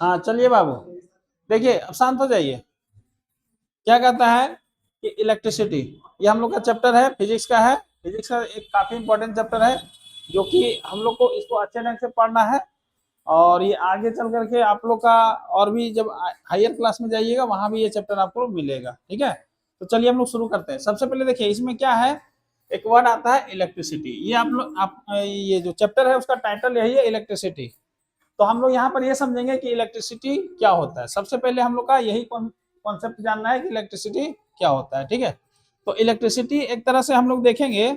हाँ चलिए बाबू, देखिए अब शांत हो जाइए। क्या कहता है कि इलेक्ट्रिसिटी, ये हम लोग का चैप्टर है, फिजिक्स का है। फिजिक्स का एक काफी इंपॉर्टेंट चैप्टर है, जो कि हम लोग को इसको अच्छे ढंग से पढ़ना है। और ये आगे चल करके आप लोग का, और भी जब हायर क्लास में जाइएगा वहां भी ये चैप्टर आपको मिलेगा, ठीक है। तो चलिए हम लोग शुरू करते हैं। सबसे पहले देखिए इसमें क्या है, एक वर्ड आता है इलेक्ट्रिसिटी। ये आप लोग, आप ये जो चैप्टर है उसका टाइटल यही है, इलेक्ट्रिसिटी। तो हम लोग यहाँ पर ये समझेंगे कि इलेक्ट्रिसिटी क्या होता है। सबसे पहले हम लोग का यही कॉन्सेप्ट जानना है कि इलेक्ट्रिसिटी क्या होता है, ठीक है। तो इलेक्ट्रिसिटी एक तरह से हम लोग देखेंगे,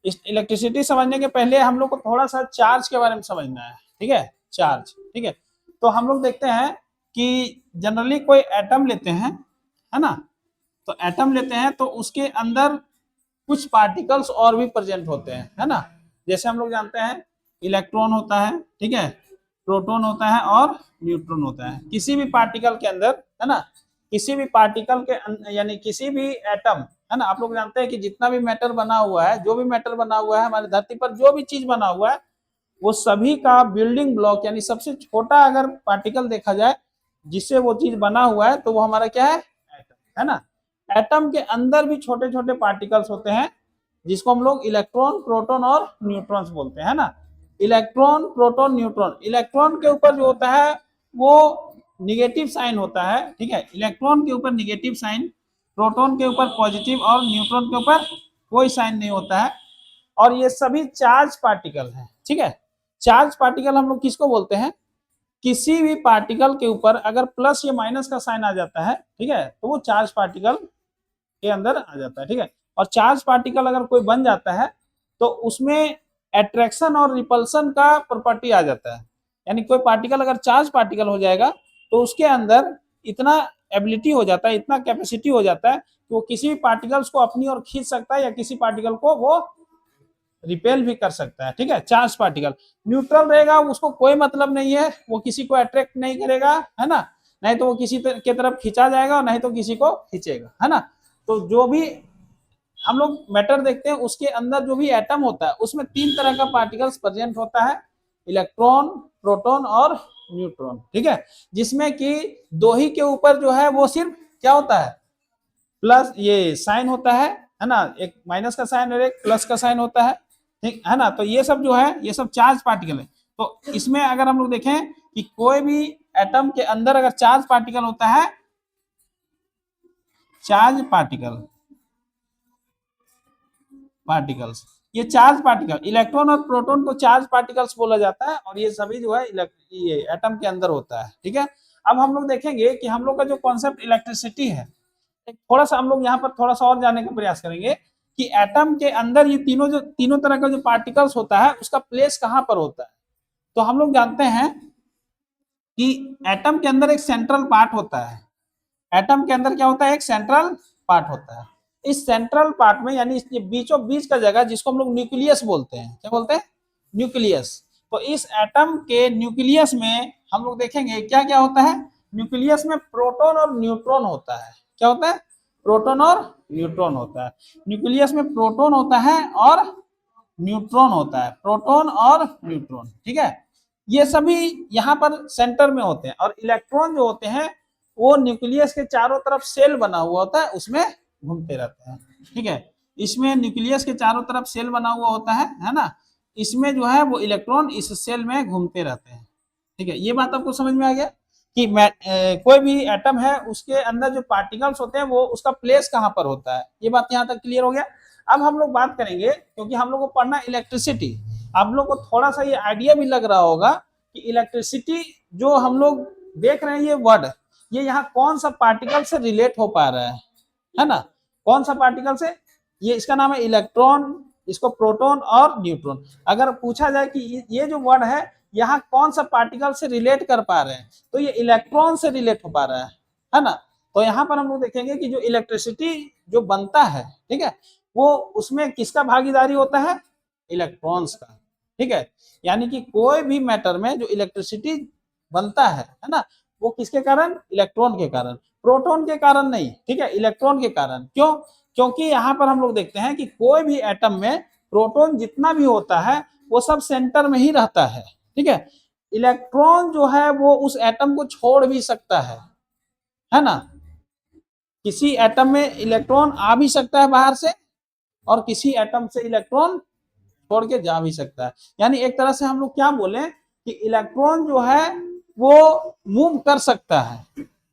इस इलेक्ट्रिसिटी समझने के पहले हम लोग को थोड़ा सा चार्ज के बारे में समझना है, ठीक है। चार्ज, ठीक है। तो हम लोग देखते हैं कि जनरली कोई एटम लेते हैं, है ना। तो एटम लेते हैं तो उसके अंदर कुछ पार्टिकल्स और भी प्रेजेंट होते हैं, है ना। जैसे हम लोग जानते हैं इलेक्ट्रॉन होता है, ठीक है, प्रोटॉन होता है और न्यूट्रॉन होता है किसी भी पार्टिकल के अंदर, है ना। किसी भी पार्टिकल के यानी किसी भी एटम, है ना। आप लोग जानते हैं कि जितना भी मैटर बना हुआ है, जो भी मैटर बना हुआ है हमारी धरती पर, जो भी चीज बना हुआ है, वो सभी का बिल्डिंग ब्लॉक यानी सबसे छोटा अगर पार्टिकल देखा जाए जिससे वो चीज बना हुआ है, तो वो हमारा क्या है, एटम, है ना। एटम के अंदर भी छोटे छोटे पार्टिकल्स होते हैं, जिसको हम लोग इलेक्ट्रॉन, प्रोटॉन और न्यूट्रॉन्स बोलते हैं, है ना। Electron, proton, neutron. इलेक्ट्रॉन के ऊपर जो होता है वो निगेटिव साइन होता है, ठीक है। इलेक्ट्रॉन के ऊपर निगेटिव साइन, प्रोटॉन के ऊपर पॉजिटिव और न्यूट्रॉन के ऊपर कोई साइन नहीं होता है। और ये सभी चार्ज पार्टिकल हैं, ठीक है। चार्ज पार्टिकल हम लोग किसको बोलते हैं, किसी भी पार्टिकल के ऊपर अगर प्लस या माइनस का साइन आ जाता है, ठीक है, तो वो चार्ज पार्टिकल के अंदर आ जाता है, ठीक है। और चार्ज पार्टिकल अगर कोई बन जाता है तो उसमें अट्रैक्शन और रिपल्सन का प्रॉपर्टी आ जाता है। यानी कोई पार्टिकल अगर चार्ज पार्टिकल हो जाएगा तो उसके अंदर इतना एबिलिटी हो जाता है, इतना कैपेसिटी हो जाता है कि वो किसी भी पार्टिकल्स को अपनी ओर खींच सकता है या किसी पार्टिकल को वो रिपेल भी कर सकता है, ठीक है। चार्ज पार्टिकल न्यूट्रल रहेगा, उसको कोई मतलब नहीं है, वो किसी को अट्रैक्ट नहीं करेगा, है ना। नहीं तो वो किसी के तरफ खींचा जाएगा और नहीं तो किसी को खींचेगा, है ना। तो जो भी हम लोग मैटर देखते हैं उसके अंदर जो भी एटम होता है उसमें तीन तरह का पार्टिकल्स प्रेजेंट होता है, इलेक्ट्रॉन, प्रोटॉन और न्यूट्रॉन, ठीक है। जिसमें कि दो ही के ऊपर जो है वो सिर्फ क्या होता है, प्लस ये साइन होता है ना। एक माइनस का साइन और एक प्लस का साइन होता है, ठीक है ना। तो ये सब जो है ये सब चार्ज पार्टिकल है। तो इसमें अगर हम लोग देखें कि कोई भी एटम के अंदर अगर चार्ज पार्टिकल होता है, चार्ज पार्टिकल्स, ये चार्ज पार्टिकल, इलेक्ट्रॉन और प्रोटॉन को चार्ज पार्टिकल्स बोला जाता है, और ये सभी जो है ये एटम के अंदर होता है, ठीक है। अब हम लोग देखेंगे कि हम लोग का जो कॉन्सेप्ट इलेक्ट्रिसिटी है, थोड़ा सा हम लोग यहाँ पर थोड़ा सा और जानने का प्रयास करेंगे कि एटम के अंदर ये तीनों तरह का जो पार्टिकल्स होता है उसका प्लेस कहाँ पर होता है। तो हम लोग जानते हैं कि एटम के अंदर एक सेंट्रल पार्ट होता है। एटम के अंदर क्या होता है, एक सेंट्रल पार्ट होता है। इस सेंट्रल पार्ट में यानी बीचों बीच का जगह जिसको हम लोग न्यूक्लियस बोलते हैं, क्या बोलते हैं, न्यूक्लियस। तो इस एटम के न्यूक्लियस में हम लोग देखेंगे क्या क्या होता है। न्यूक्लियस में प्रोटॉन और न्यूट्रॉन होता है। क्या होता है, प्रोटॉन और न्यूट्रॉन होता है। न्यूक्लियस में प्रोटॉन होता है और न्यूट्रॉन होता है, प्रोटॉन और न्यूट्रॉन, ठीक है। ये सभी यहाँ पर सेंटर में होते हैं। और इलेक्ट्रॉन जो होते हैं वो न्यूक्लियस के चारों तरफ सेल बना हुआ होता है, उसमें घूमते रहते हैं, ठीक है। इसमें न्यूक्लियस के चारों तरफ सेल बना हुआ होता है ना। इसमें जो है वो इलेक्ट्रॉन इस सेल में घूमते रहते हैं, ठीक है। ये बात आपको समझ में आ गया कि कोई भी एटम है उसके अंदर जो पार्टिकल्स होते हैं वो उसका प्लेस कहाँ पर होता है। ये बात यहाँ तक क्लियर हो गया। अब हम लोग बात करेंगे, क्योंकि हम लोग को पढ़ना इलेक्ट्रिसिटी, आप लोग को थोड़ा सा ये आइडिया भी लग रहा होगा कि इलेक्ट्रिसिटी जो हम लोग देख रहे हैं ये वर्ड, ये यहाँ कौन सा पार्टिकल से रिलेट हो पा रहा है ना। कौन सा पार्टिकल से, ये इसका नाम है इलेक्ट्रॉन, इसको प्रोटॉन और न्यूट्रॉन। अगर पूछा जाए कि ये जो वर्ड है यहाँ कौन सा पार्टिकल से रिलेट कर पा रहे हैं, तो ये इलेक्ट्रॉन से रिलेट हो पा रहा है ना। तो यहाँ पर हम लोग देखेंगे कि जो इलेक्ट्रिसिटी जो बनता है, ठीक है, वो उसमें किसका भागीदारी होता है, इलेक्ट्रॉन्स का, ठीक है। यानी कि कोई भी मैटर में जो इलेक्ट्रिसिटी बनता है ना, वो किसके कारण, इलेक्ट्रॉन के कारण, प्रोटॉन के कारण नहीं, ठीक है, इलेक्ट्रॉन के कारण। क्यों, क्योंकि यहाँ पर हम लोग देखते हैं कि कोई भी एटम में प्रोटॉन जितना भी होता है वो सब सेंटर में ही रहता है, ठीक है। इलेक्ट्रॉन जो है वो उस एटम को छोड़ भी सकता है ना। किसी एटम में इलेक्ट्रॉन आ भी सकता है बाहर से, और किसी एटम से इलेक्ट्रॉन छोड़ के जा भी सकता है। यानी एक तरह से हम लोग क्या बोले कि इलेक्ट्रॉन जो है वो मूव कर सकता है,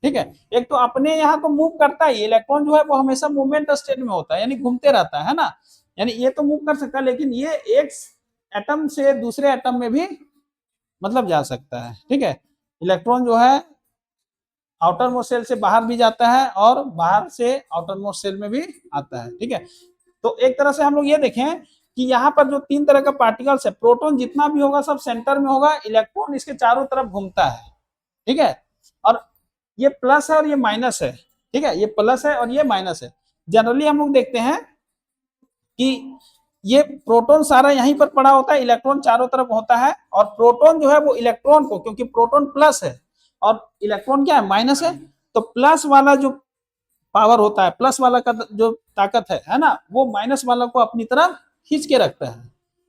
ठीक है। एक तो अपने यहाँ तो मूव करता ही, इलेक्ट्रॉन जो है वो हमेशा मूवमेंट स्टेट में होता है, यानी घूमते रहता है ना। यानी ये तो मूव कर सकता है, लेकिन ये एक एटम से दूसरे एटम में भी मतलब जा सकता है, ठीक है। इलेक्ट्रॉन जो है आउटर मोस्ट सेल से बाहर भी जाता है और बाहर से आउटर मोस्ट सेल में भी आता है, ठीक है। तो एक तरह से हम लोग ये देखें कि यहाँ पर जो तीन तरह का पार्टिकल्स है, प्रोटॉन जितना भी होगा सब सेंटर में होगा, इलेक्ट्रॉन इसके चारों तरफ घूमता है, ठीक है। और ये प्लस है और ये माइनस है, ठीक है, ये प्लस है और ये माइनस है। जनरली हम लोग देखते हैं कि ये प्रोटॉन सारा यहीं पर पड़ा होता है, इलेक्ट्रॉन चारों तरफ होता है, और प्रोटॉन जो है वो इलेक्ट्रॉन को, क्योंकि प्रोटॉन प्लस है और इलेक्ट्रॉन क्या है, माइनस है, तो प्लस वाला जो पावर होता है, प्लस वाला का जो ताकत है ना, वो माइनस वाला को अपनी तरफ खींच के रखता है,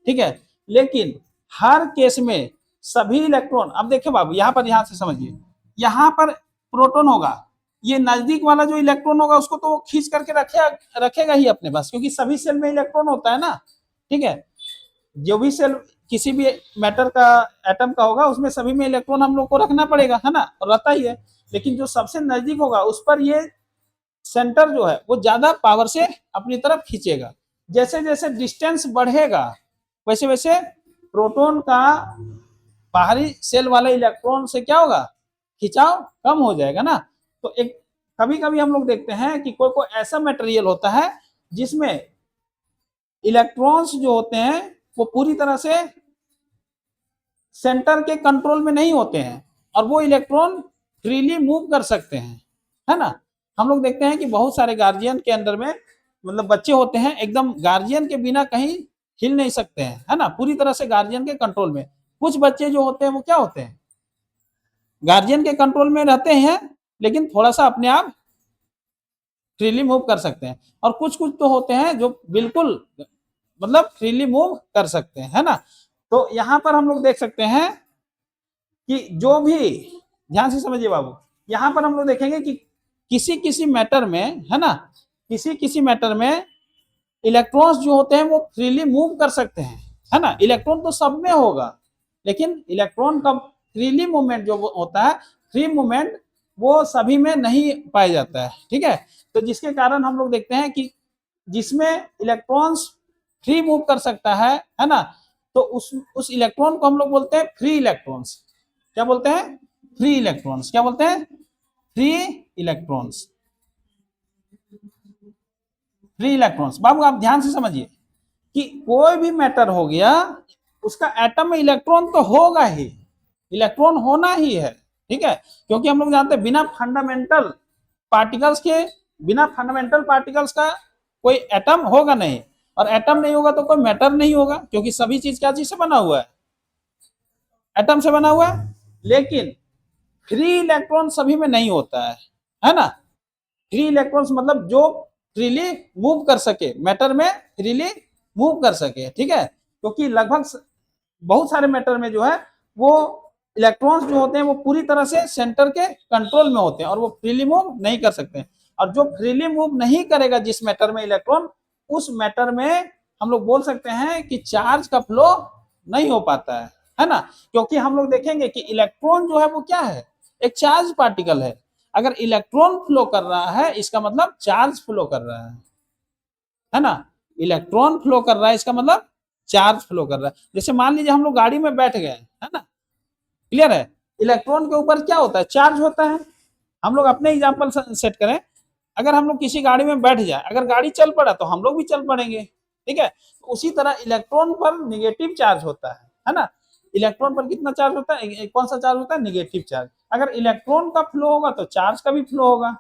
ठीक है। लेकिन हर केस में सभी इलेक्ट्रॉन, अब देखिए बाबू यहाँ पर, यहाँ से समझिए, यहाँ पर प्रोटॉन होगा, ये नजदीक वाला जो इलेक्ट्रॉन होगा उसको तो वो खींच करके रखेगा ही अपने पास, क्योंकि सभी सेल में इलेक्ट्रॉन होता है ना, ठीक है। जो भी सेल किसी भी मैटर का, एटम का होगा, उसमें सभी में इलेक्ट्रॉन हम लोग को रखना पड़ेगा, है ना, और रहता ही है। लेकिन जो सबसे नजदीक होगा उस पर ये सेंटर जो है वो ज्यादा पावर से अपनी तरफ खींचेगा। जैसे जैसे डिस्टेंस बढ़ेगा वैसे वैसे प्रोटॉन का बाहरी सेल वाले इलेक्ट्रॉन से क्या होगा, खिंचाव कम हो जाएगा ना। तो एक कभी कभी हम लोग देखते हैं कि कोई कोई ऐसा मटेरियल होता है जिसमें इलेक्ट्रॉन्स जो होते हैं वो पूरी तरह से सेंटर के कंट्रोल में नहीं होते हैं, और वो इलेक्ट्रॉन फ्रीली मूव कर सकते हैं, है ना। हम लोग देखते हैं कि बहुत सारे गार्जियन के अंदर में मतलब बच्चे होते हैं, एकदम गार्जियन के बिना कहीं हिल नहीं सकते हैं, है ना, पूरी तरह से गार्जियन के कंट्रोल में। कुछ बच्चे जो होते हैं वो क्या होते हैं, गार्जियन के कंट्रोल में रहते हैं लेकिन थोड़ा सा अपने आप फ्रीली मूव कर सकते हैं, और कुछ कुछ तो होते हैं जो बिल्कुल मतलब फ्रीली मूव कर सकते हैं, है ना। तो यहाँ पर हम लोग देख सकते हैं कि जो भी, ध्यान से समझिए बाबू, यहाँ पर हम लोग देखेंगे कि किसी किसी मैटर में, है ना, किसी किसी मैटर में इलेक्ट्रॉन्स जो होते हैं वो फ्रीली मूव कर सकते हैं, है ना। इलेक्ट्रॉन तो सब में होगा, लेकिन इलेक्ट्रॉन का फ्रीली मूवमेंट जो होता है, फ्री मूवमेंट, वो सभी में नहीं पाया जाता है, ठीक है। तो जिसके कारण हम लोग देखते हैं कि जिसमें इलेक्ट्रॉन्स फ्री मूव कर सकता है ना, तो उस इलेक्ट्रॉन को हम लोग बोलते हैं फ्री इलेक्ट्रॉन्स। क्या बोलते हैं, फ्री इलेक्ट्रॉन्स। क्या बोलते हैं, फ्री इलेक्ट्रॉन्स। फ्री इलेक्ट्रॉन्स बाबू आप ध्यान से समझिए कि कोई भी मैटर हो गया उसका एटम में इलेक्ट्रॉन तो होगा ही, इलेक्ट्रॉन होना ही है, ठीक है। क्योंकि हम लोग जानते हैं बिना फंडामेंटल पार्टिकल्स के, बिना फंडामेंटल पार्टिकल्स का कोई एटम होगा नहीं, और एटम नहीं होगा तो कोई मैटर नहीं होगा, क्योंकि सभी चीज क्या चीज से बना हुआ है, एटम से बना हुआ है। लेकिन फ्री इलेक्ट्रॉन सभी में नहीं होता है ना। फ्री इलेक्ट्रॉन्स मतलब जो फ्रीली मूव कर सके, मैटर में फ्रीली मूव कर सके, ठीक है। क्योंकि लगभग बहुत सारे मैटर में जो है वो इलेक्ट्रॉन्स जो होते हैं वो पूरी तरह से सेंटर के कंट्रोल में होते हैं और वो फ्रीली मूव नहीं कर सकते। और जो फ्रीली मूव नहीं करेगा जिस मैटर में इलेक्ट्रॉन, उस मैटर में हम लोग बोल सकते हैं कि चार्ज का फ्लो नहीं हो पाता है ना। क्योंकि हम लोग देखेंगे कि इलेक्ट्रॉन जो है वो क्या है, एक चार्ज पार्टिकल है। अगर इलेक्ट्रॉन फ्लो कर रहा है इसका मतलब चार्ज फ्लो कर रहा है ना। इलेक्ट्रॉन फ्लो कर रहा है इसका मतलब चार्ज फ्लो कर रहा है। जैसे मान लीजिए हम लोग गाड़ी में बैठ गए, है ना, क्लियर है। इलेक्ट्रॉन के ऊपर क्या होता है, चार्ज होता है। हम लोग अपने एग्जांपल सेट करें, अगर हम लोग किसी गाड़ी में बैठ जाए, अगर गाड़ी चल पड़ा तो हम लोग भी चल पड़ेंगे, ठीक है। तो उसी तरह इलेक्ट्रॉन पर निगेटिव चार्ज होता है ना। इलेक्ट्रॉन पर कितना चार्ज होता है, कौन सा चार्ज होता है, निगेटिव चार्ज। अगर इलेक्ट्रॉन का फ्लो होगा तो चार्ज का भी फ्लो होगा,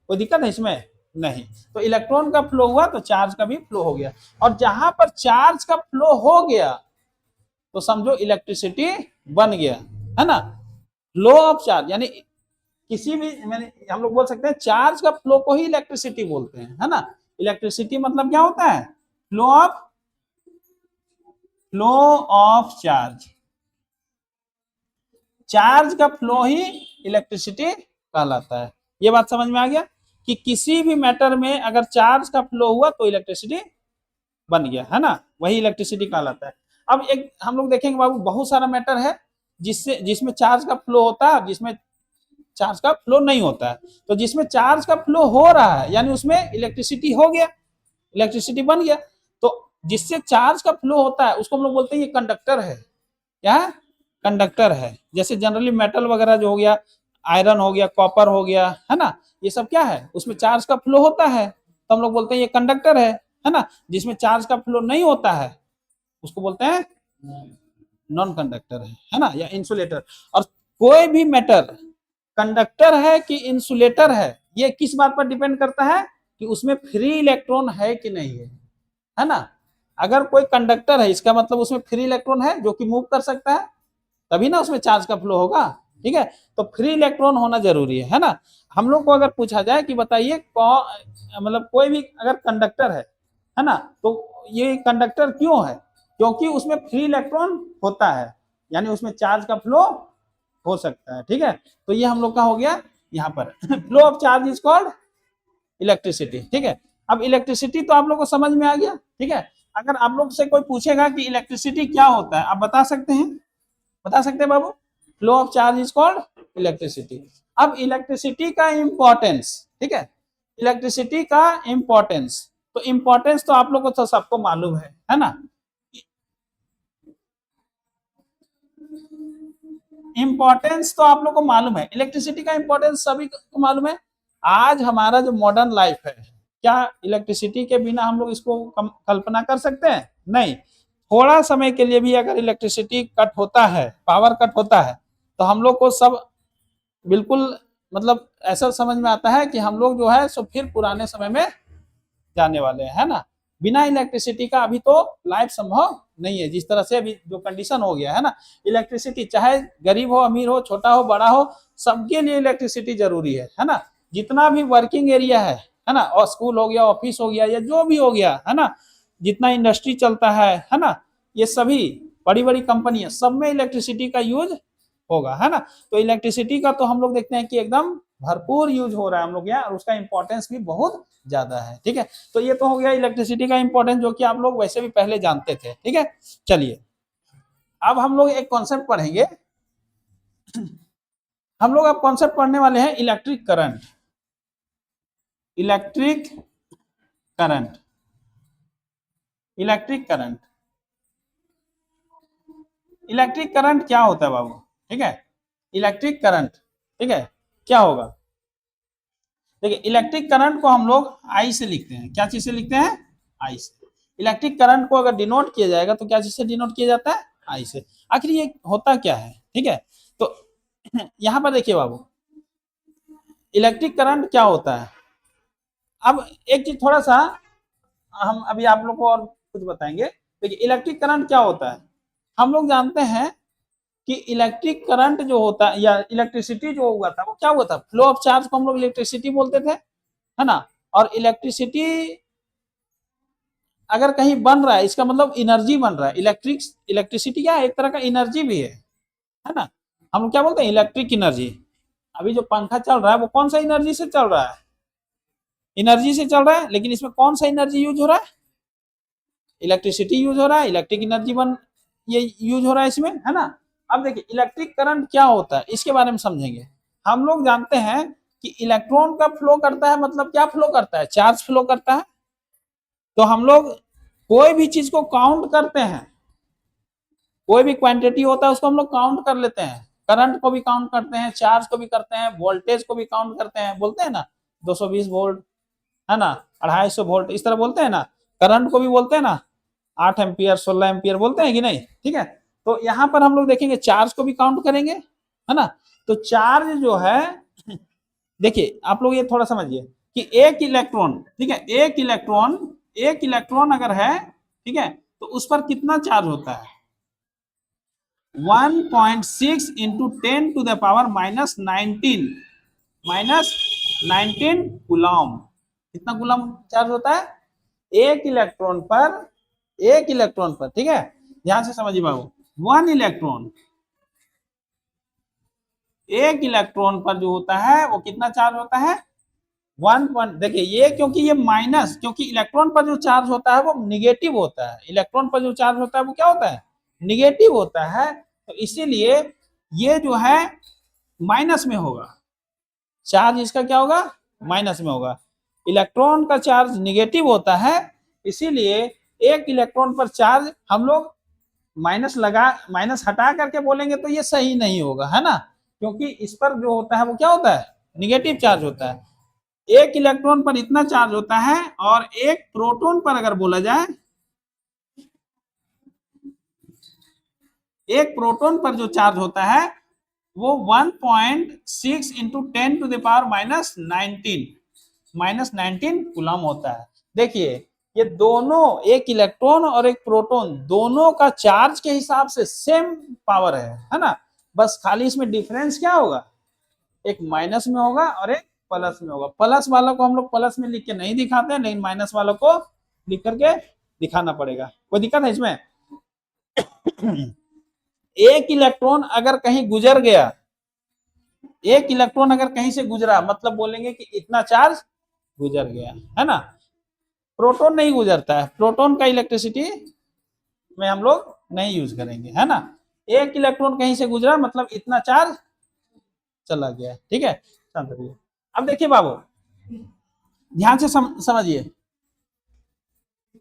कोई दिक्कत है इसमें, नहीं। तो इलेक्ट्रॉन का फ्लो हुआ तो चार्ज का भी फ्लो हो गया, और जहां पर चार्ज का फ्लो हो गया तो समझो इलेक्ट्रिसिटी बन गया, है ना। फ्लो ऑफ चार्ज यानी किसी भी, मैंने हम लोग बोल सकते हैं चार्ज का फ्लो को ही इलेक्ट्रिसिटी बोलते हैं, है ना। इलेक्ट्रिसिटी मतलब क्या होता है, फ्लो ऑफ चार्ज। चार्ज का फ्लो ही इलेक्ट्रिसिटी कहलाता है। ये बात समझ में आ गया कि किसी भी मैटर में अगर चार्ज का फ्लो हुआ तो इलेक्ट्रिसिटी बन गया, है ना, वही इलेक्ट्रिसिटी कहलाता है। अब एक हम लोग देखेंगे बाबू, बहुत सारा मैटर है जिसमें चार्ज का फ्लो होता है, जिसमें चार्ज का फ्लो नहीं होता है। तो जिसमें चार्ज का फ्लो हो रहा है यानी उसमें इलेक्ट्रिसिटी हो गया, इलेक्ट्रिसिटी बन गया। तो जिससे चार्ज का फ्लो होता है उसको हम लोग बोलते हैं ये कंडक्टर है। क्या है? कंडक्टर है। जैसे जनरली मेटल वगैरह जो हो गया, आयरन हो गया, कॉपर हो गया, है ना, ये सब क्या है, उसमें चार्ज का फ्लो होता है तो हम लोग बोलते हैं ये कंडक्टर है ना। जिसमें चार्ज का फ्लो नहीं होता है उसको बोलते हैं नॉन कंडक्टर है ना, या इंसुलेटर। और कोई भी मैटर कंडक्टर है कि इंसुलेटर है, ये किस बात पर डिपेंड करता है कि उसमें फ्री इलेक्ट्रॉन है कि नहीं है ना। अगर कोई कंडक्टर है इसका मतलब उसमें फ्री इलेक्ट्रॉन है जो कि मूव कर सकता है, तभी ना उसमें चार्ज का फ्लो होगा। ठीक है, तो फ्री इलेक्ट्रॉन होना जरूरी है ना। हम लोग को अगर पूछा जाए कि बताइए मतलब कोई भी अगर कंडक्टर है ना, तो ये कंडक्टर क्यों है, क्योंकि उसमें फ्री इलेक्ट्रॉन होता है, यानी उसमें चार्ज का फ्लो हो सकता है। ठीक है, तो ये हम लोग का हो गया यहाँ पर flow of charge is called electricity. ठीक है, अब इलेक्ट्रिसिटी तो आप लोग को समझ में आ गया। ठीक है, अगर आप लोग से कोई पूछेगा कि इलेक्ट्रिसिटी क्या होता है, आप बता सकते हैं, बता सकते हैं बाबू? Flow of charge is called electricity. अब इलेक्ट्रिसिटी का इंपॉर्टेंस, ठीक है, इलेक्ट्रिसिटी का इंपॉर्टेंस, तो इंपॉर्टेंस तो आप लोग को तो सबको मालूम है ना। इंपॉर्टेंस तो आप लोग को मालूम है, इलेक्ट्रिसिटी का इंपॉर्टेंस सभी को मालूम है। आज हमारा जो मॉडर्न लाइफ है, क्या इलेक्ट्रिसिटी के बिना हम लोग इसको कल्पना कर सकते हैं? नहीं। थोड़ा समय के लिए भी अगर इलेक्ट्रिसिटी कट होता है, पावर कट होता है, तो हम लोग को सब बिल्कुल मतलब ऐसा समझ में आता है कि हम लोग जो है सो फिर पुराने समय में जाने वाले हैं, है ना। बिना इलेक्ट्रिसिटी का अभी तो लाइफ संभव नहीं है, जिस तरह से अभी जो कंडीशन हो गया है ना। इलेक्ट्रिसिटी चाहे गरीब हो, अमीर हो, छोटा हो, बड़ा हो, सबके लिए इलेक्ट्रिसिटी जरूरी है ना। जितना भी वर्किंग एरिया है ना, और स्कूल हो गया, ऑफिस हो गया, या जो भी हो गया है ना, जितना इंडस्ट्री चलता है ना, ये सभी बड़ी बड़ी कंपनियां, सब में इलेक्ट्रिसिटी का यूज होगा, है ना। तो इलेक्ट्रिसिटी का तो हम लोग देखते हैं कि एकदम भरपूर यूज हो रहा है हम लोग यहाँ, और उसका इंपॉर्टेंस भी बहुत ज्यादा है। ठीक है, तो ये तो हो गया इलेक्ट्रिसिटी का इंपॉर्टेंस, जो कि आप लोग वैसे भी पहले जानते थे। ठीक है, चलिए अब हम लोग एक कॉन्सेप्ट पढ़ेंगे। हम लोग अब कॉन्सेप्ट पढ़ने वाले हैं electric current. Electric current, electric current, electric current क्या होता है बाबू? ठीक है, इलेक्ट्रिक करंट, ठीक है, क्या होगा? देखिए, इलेक्ट्रिक करंट को हम लोग आई से लिखते हैं। क्या चीज से लिखते हैं? आई से। इलेक्ट्रिक करंट को अगर डिनोट किया जाएगा तो क्या चीज से डिनोट किया जाता है? आई से। आखिर ये होता क्या है? ठीक है, तो यहां पर देखिए बाबू, इलेक्ट्रिक करंट क्या होता है। अब एक चीज थोड़ा सा हम अभी आप लोग को और कुछ बताएंगे। देखिए, इलेक्ट्रिक करंट क्या होता है, हम लोग जानते हैं कि इलेक्ट्रिक करंट जो होता है या इलेक्ट्रिसिटी जो हुआ था वो क्या हुआ था, फ्लो ऑफ चार्ज को हम लोग इलेक्ट्रिसिटी बोलते थे, है ना। और इलेक्ट्रिसिटी अगर कहीं बन रहा है इसका मतलब एनर्जी बन रहा है। इलेक्ट्रिसिटी क्या है, एक तरह का एनर्जी भी है ना। हम लोग क्या बोलते हैं, इलेक्ट्रिक एनर्जी। अभी जो पंखा चल रहा है वो कौन सा एनर्जी से चल रहा है? एनर्जी से चल रहा है, लेकिन इसमें कौन सा एनर्जी यूज हो रहा है? इलेक्ट्रिसिटी यूज हो रहा है, इलेक्ट्रिक एनर्जी बन ये यूज हो रहा है इसमें, है ना। अब देखिए, इलेक्ट्रिक करंट क्या होता है इसके बारे में समझेंगे। हम लोग जानते हैं कि इलेक्ट्रॉन का फ्लो करता है, मतलब क्या फ्लो करता है? चार्ज फ्लो करता है। तो हम लोग कोई भी चीज को काउंट करते हैं, कोई भी क्वांटिटी होता है उसको हम लोग काउंट कर लेते हैं। करंट को भी काउंट करते हैं, चार्ज को भी करते हैं, वोल्टेज को भी काउंट करते हैं, बोलते हैं ना 220 वोल्ट, है ना, 250 वोल्ट, इस तरह बोलते हैं ना। करंट को भी बोलते हैं ना 8 एम्पियर, 16 एम्पियर, बोलते हैं कि नहीं? ठीक है, तो यहाँ पर हम लोग देखेंगे चार्ज को भी काउंट करेंगे, है ना। तो चार्ज जो है, देखिए आप लोग ये थोड़ा समझिए कि एक इलेक्ट्रॉन, ठीक है, एक इलेक्ट्रॉन अगर है, ठीक है, तो उस पर कितना चार्ज होता है? 1.6 इंटू 10 टू द पावर -19 गुलाम। कितना गुलाम चार्ज होता है एक इलेक्ट्रॉन पर? एक इलेक्ट्रॉन पर, ठीक है, ध्यान से समझिए बाबू, 1 इलेक्ट्रॉन एक इलेक्ट्रॉन पर जो होता है वो कितना चार्ज होता है, 1 देखिए ये, क्योंकि ये माइनस, क्योंकि इलेक्ट्रॉन पर जो चार्ज होता है वो निगेटिव होता है, इलेक्ट्रॉन पर जो चार्ज होता है वो क्या होता है, निगेटिव होता है, तो इसीलिए ये जो है माइनस में होगा, चार्ज इसका क्या होगा, माइनस में होगा। इलेक्ट्रॉन का चार्ज निगेटिव होता है, इसीलिए एक इलेक्ट्रॉन पर चार्ज हम लोग माइनस हटा करके बोलेंगे तो ये सही नहीं होगा, है ना, क्योंकि इस पर जो होता है वो क्या होता है, निगेटिव चार्ज होता है। एक इलेक्ट्रॉन पर इतना चार्ज होता है, और एक प्रोटॉन पर अगर बोला जाए, एक प्रोटॉन पर जो चार्ज होता है वो 1.6 इंटू 10⁻⁻19 कूलम होता है। देखिए ये दोनों, एक इलेक्ट्रॉन और एक प्रोटॉन, दोनों का चार्ज के हिसाब से सेम पावर है ना, बस खाली इसमें डिफरेंस क्या होगा, एक माइनस में होगा और एक प्लस में होगा। प्लस वालों को हम लोग प्लस में लिख के नहीं दिखाते हैं, लेकिन माइनस वालों को लिख करके दिखाना पड़ेगा। कोई दिक्कत है इसमें? एक इलेक्ट्रॉन अगर कहीं गुजर गया, एक इलेक्ट्रॉन अगर कहीं से गुजरा, मतलब बोलेंगे कि इतना चार्ज गुजर गया, है ना। प्रोटॉन नहीं गुजरता है, प्रोटॉन का इलेक्ट्रिसिटी में हम लोग नहीं यूज करेंगे, है ना। एक इलेक्ट्रॉन कहीं से गुजरा मतलब इतना चार्ज चला गया, ठीक है। अब देखिए बाबू, ध्यान से समझिए,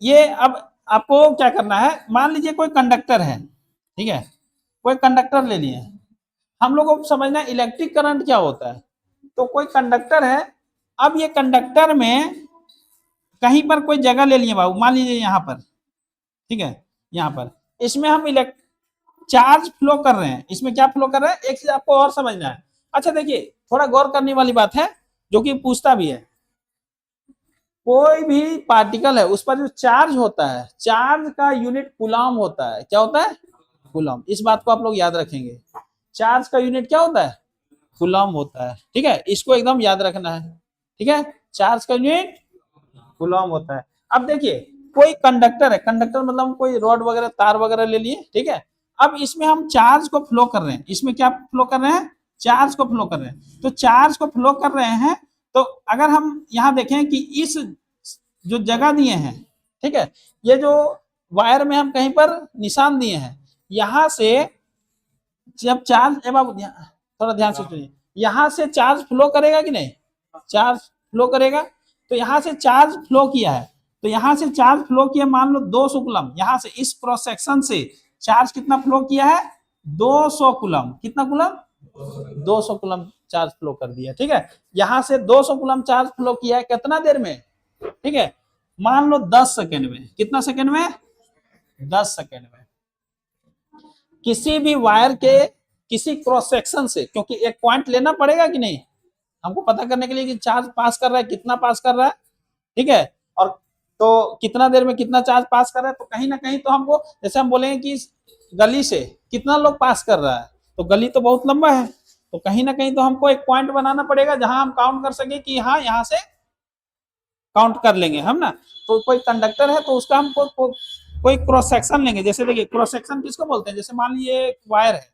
ये अब आपको क्या करना है, मान लीजिए कोई कंडक्टर है, ठीक है, कोई कंडक्टर ले लिए, हम लोग को समझना इलेक्ट्रिक करंट क्या होता है। तो कोई कंडक्टर है, अब ये कंडक्टर में कहीं पर कोई जगह ले लिए बाबू, मान लीजिए यहाँ पर, ठीक है, यहाँ पर, इसमें हम चार्ज फ्लो कर रहे हैं, इसमें क्या फ्लो कर रहे हैं, एक चीज आपको और समझना है। अच्छा देखिए, थोड़ा गौर करने वाली बात है, जो कि पूछता भी है, कोई भी पार्टिकल है उस पर जो चार्ज होता है, चार्ज का यूनिट कूलम होता है। क्या होता है? कूलम। इस बात को आप लोग याद रखेंगे, चार्ज का यूनिट क्या होता है, कूलम होता है, ठीक है, इसको एकदम याद रखना है, ठीक है, चार्ज का यूनिट कूलम होता है। अब देखिए कोई कंडक्टर है, कंडक्टर मतलब कोई रॉड वगैरह तार वगैरह ले लिए, ठीक है, अब इसमें हम चार्ज को फ्लो कर रहे हैं, इसमें क्या फ्लो कर रहे हैं, चार्ज को फ्लो कर रहे हैं। तो चार्ज को फ्लो कर रहे हैं, तो अगर हम यहाँ देखें कि इस जो जगह दिए हैं, ठीक है, ये जो वायर में हम कहीं पर निशान दिए हैं, यहां से जब चार्ज, थोड़ा ध्यान से सुनिए, यहां से चार्ज फ्लो करेगा कि नहीं, चार्ज फ्लो करेगा, तो यहां से चार्ज फ्लो किया है, तो यहां से चार्ज फ्लो किया, मान लो 200 कूलम, यहां से इस क्रॉस सेक्शन से चार्ज कितना फ्लो किया है, 200 कूलम, कितना कूलम, 200 कूलम चार्ज फ्लो कर दिया, ठीक है, यहां से 200 कूलम चार्ज फ्लो किया है, कितना देर में, ठीक है, मान लो 10 सेकेंड में, कितना सेकेंड में, 10 सेकेंड में। किसी भी वायर के किसी क्रॉस सेक्शन से, क्योंकि एक पॉइंट लेना पड़ेगा कि नहीं, हमको पता करने के लिए कि चार्ज पास कर रहा है, कितना पास कर रहा है, ठीक है, और तो कितना देर में कितना चार्ज पास कर रहा है, तो कहीं ना कहीं तो हमको, जैसे हम बोलेंगे कि गली से कितना लोग पास कर रहा है, तो गली तो बहुत लंबा है, तो कहीं ना कहीं तो हमको एक पॉइंट बनाना पड़ेगा जहां हम काउंट कर सके कि हाँ यहाँ से काउंट कर लेंगे हम ना। तो कोई कंडक्टर है तो उसका हम कोई क्रॉस सेक्शन लेंगे, जैसे देखिए क्रॉस सेक्शन किसको बोलते हैं, जैसे मान लीजिए वायर है,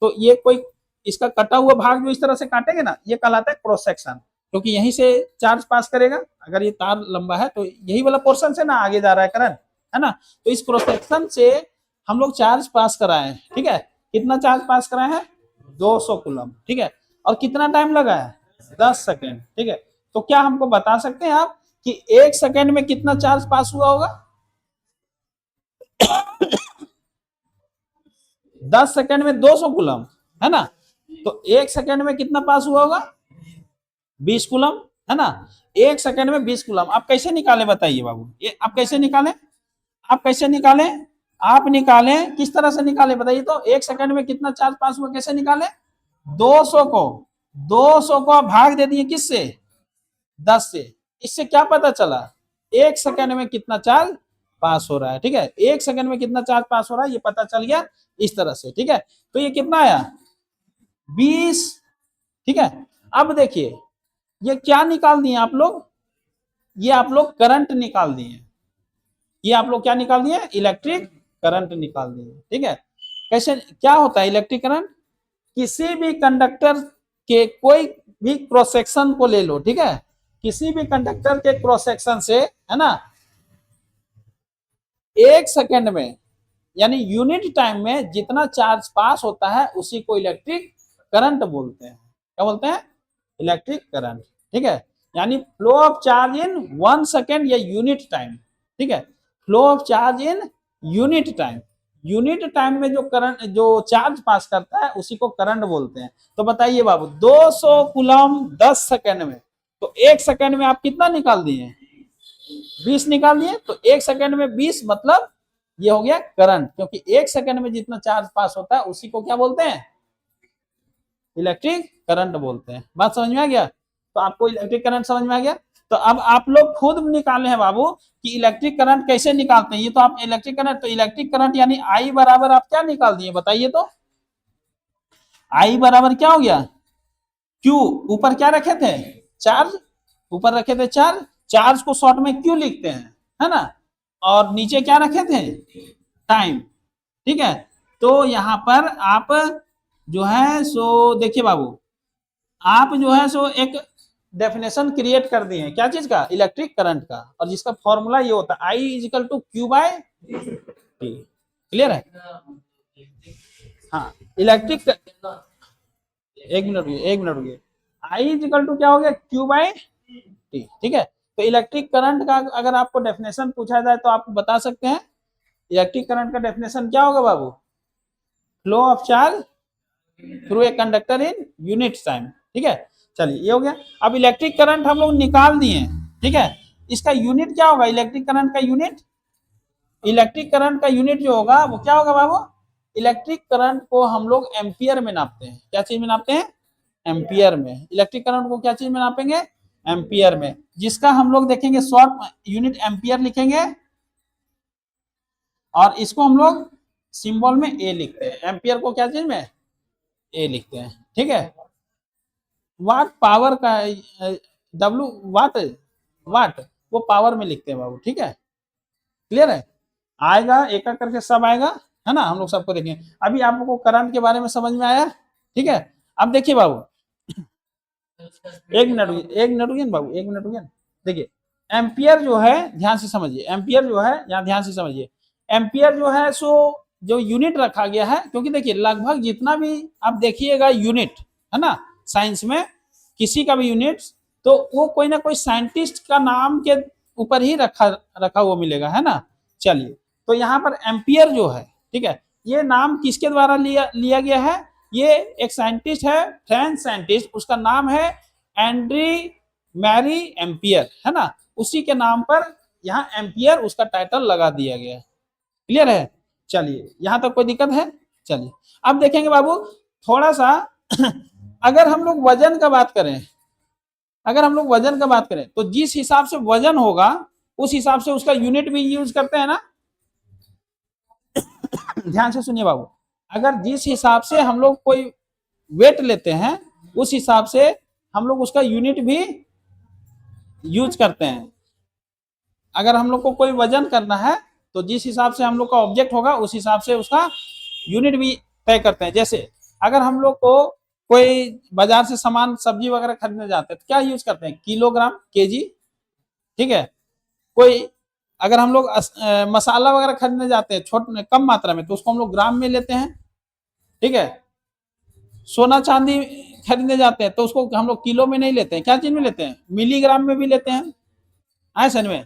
तो ये कोई इसका कटा हुआ भाग जो इस तरह से काटेंगे ना, ये कहलाता है क्रॉस सेक्शन, क्योंकि यहीं से चार्ज पास करेगा, अगर ये तार लंबा है तो यही वाला पोर्शन से ना आगे जा रहा है करंट, है ना, तो इस क्रॉस सेक्शन से हम लोग चार्ज पास कराए हैं, ठीक है, कितना चार्ज पास कराए हैं, 200 कूलम, ठीक है, और कितना टाइम लगा है, 10 सेकेंड, ठीक है। तो क्या हमको बता सकते हैं आप कि 1 सेकेंड में कितना चार्ज पास हुआ होगा, 10 सेकेंड में 200 कूलम, है ना, तो 1 सेकेंड में कितना पास हुआ होगा, 20 कूलम, है ना, 1 सेकेंड में 20 कूलम। आप कैसे निकाले बताइए बाबू, ये आप कैसे निकाले, आप कैसे निकाले, आप निकाले किस तरह से निकाले बताइए, तो 1 सेकेंड में कितना चार्ज पास हुआ कैसे निकाले, 200 को, 200 को आप भाग दे दिए किससे, 10 से, इससे क्या पता चला, 1 सेकेंड में कितना चार्ज पास हो रहा है, ठीक है, 1 सेकेंड में कितना चार्ज पास हो रहा है ये पता चल गया इस तरह से, ठीक है। तो ये कितना आया, 20, ठीक है। अब देखिए ये क्या निकाल दिए आप लोग, ये आप लोग करंट निकाल दिए, ये आप लोग क्या निकाल दिए, इलेक्ट्रिक करंट निकाल दिए, ठीक है। कैसे, क्या होता है इलेक्ट्रिक करंट, किसी भी कंडक्टर कि कोई भी क्रॉस सेक्शन को ले लो, ठीक है, किसी भी कंडक्टर के क्रॉस सेक्शन से, है ना, 1 सेकेंड में यानी यूनिट टाइम में जितना चार्ज पास होता है उसी को इलेक्ट्रिक करंट बोलते हैं। क्या बोलते हैं? इलेक्ट्रिक करंट, ठीक है। यानी flow of charge in 1 second या यूनिट टाइम, ठीक है, flow of charge in unit time, unit time में जो करंट, जो चार्ज पास करता है उसी को करंट बोलते हैं। तो बताइए बाबू, 200 कूलम 10 सेकेंड में, तो 1 सेकेंड में आप कितना निकाल दिए? 20 निकाल दिए। तो 1 सेकेंड में 20 मतलब ये हो गया करंट, क्योंकि 1 सेकेंड में जितना चार्ज पास होता है उसी को क्या बोलते हैं? इलेक्ट्रिक करंट बोलते हैं। बात समझ में आ गया? तो आपको इलेक्ट्रिक करंट समझ में आ गया। तो अब आप लोग खुद निकाले हैं बाबू कि इलेक्ट्रिक करंट कैसे निकालते हैं। ये तो आप इलेक्ट्रिक करंट, तो इलेक्ट्रिक करंट यानी आई बराबर आप क्या निकाल दिए बताइए तो? आई बराबर क्या हो गया? क्यू, ऊपर क्या रखे थे? चार्ज, ऊपर रखे थे चार्ज, चार्ज को शॉर्ट में क्यू लिखते हैं, है ना, और नीचे क्या रखे थे? टाइम, ठीक है। तो यहां पर आप जो है सो देखिए बाबू, आप जो है सो एक डेफिनेशन क्रिएट कर दिए हैं, क्या चीज का? इलेक्ट्रिक करंट का, और जिसका फॉर्मूला ये होता है I is equal to Q by T. Clear है? हाँ, इलेक्ट्रिक, एक मिनट रुकिए, एक मिनट रुकिए, आई इजिकल टू क्या हो गया? क्यू बाय टी, ठीक है। तो इलेक्ट्रिक करंट का अगर आपको डेफिनेशन पूछा जाए तो आप बता सकते हैं इलेक्ट्रिक करंट का डेफिनेशन क्या होगा बाबू? Flow of charge through a conductor in unit time, ठीक है। चलिए ये हो गया। अब इलेक्ट्रिक करंट हम लोग निकाल दिए, ठीक है, इसका यूनिट क्या होगा? इलेक्ट्रिक करंट का यूनिट, इलेक्ट्रिक करंट का यूनिट जो होगा वो क्या होगा बाबू? इलेक्ट्रिक करंट को हम लोग एम्पियर में नापते हैं। क्या चीज में नापते हैं? एम्पियर में। इलेक्ट्रिक करंट को क्या चीज में नापेंगे? एम्पियर में, जिसका हम लोग देखेंगे शॉर्ट यूनिट एम्पियर लिखेंगे, और इसको हम लोग सिंबल में ए लिखते हैं। एम्पियर को क्या चीज में? ए लिखते हैं, ठीक है। वाट पावर का, डब्लू वाट, वाट वो पावर में लिखते हैं बाबू, ठीक है। क्लियर है? आएगा एक एक करके सब आएगा, है ना, हम लोग सबको देखेंगे। अभी आप लोग को करंट के बारे में समझ में आया, ठीक है। अब देखिए बाबू, एक मिनट, एक मिनट रुकिए बाबू, एक मिनट रुकिए। देखिए एम्पियर जो है, ध्यान से समझिए, एम्पियर जो है, यहाँ ध्यान से समझिए, एम्पियर जो है सो जो यूनिट रखा गया है, क्योंकि देखिए लगभग जितना भी आप देखिएगा यूनिट, है ना, साइंस में किसी का भी यूनिट, तो वो कोई ना कोई साइंटिस्ट का नाम के ऊपर ही रखा हुआ मिलेगा, है ना। चलिए, तो यहाँ पर एम्पियर जो है, ठीक है, ये नाम किसके द्वारा लिया गया है? ये एक साइंटिस्ट है, फ्रेंच साइंटिस्ट, उसका नाम है एंड्री मैरी एम्पियर, है ना, उसी के नाम पर यहाँ एम्पियर उसका टाइटल लगा दिया गया है। क्लियर है? चलिए, यहां तक कोई दिक्कत है? चलिए, अब देखेंगे बाबू थोड़ा सा अगर हम लोग वजन का बात करें, अगर हम लोग वजन का बात करें तो जिस हिसाब से वजन होगा उस हिसाब से उसका यूनिट भी यूज करते हैं ना। ध्यान से सुनिए बाबू, अगर जिस हिसाब से हम लोग कोई वेट लेते हैं उस हिसाब से हम लोग उसका यूनिट भी यूज करते हैं। अगर हम लोग को कोई वजन करना है तो जिस हिसाब से हम लोग का ऑब्जेक्ट होगा उस हिसाब से उसका यूनिट भी तय करते हैं। जैसे अगर हम लोग को कोई बाजार से सामान सब्जी वगैरह खरीदने जाते हैं तो क्या यूज करते हैं? किलोग्राम, केजी, ठीक है। कोई अगर हम लोग मसाला वगैरह खरीदने जाते हैं छोटे कम मात्रा में तो उसको हम लोग ग्राम में लेते हैं, ठीक है। सोना चांदी खरीदने जाते हैं तो उसको हम लोग किलो में नहीं लेते हैं, क्या चीज में लेते हैं? मिलीग्राम में भी लेते हैं। आए समझ में?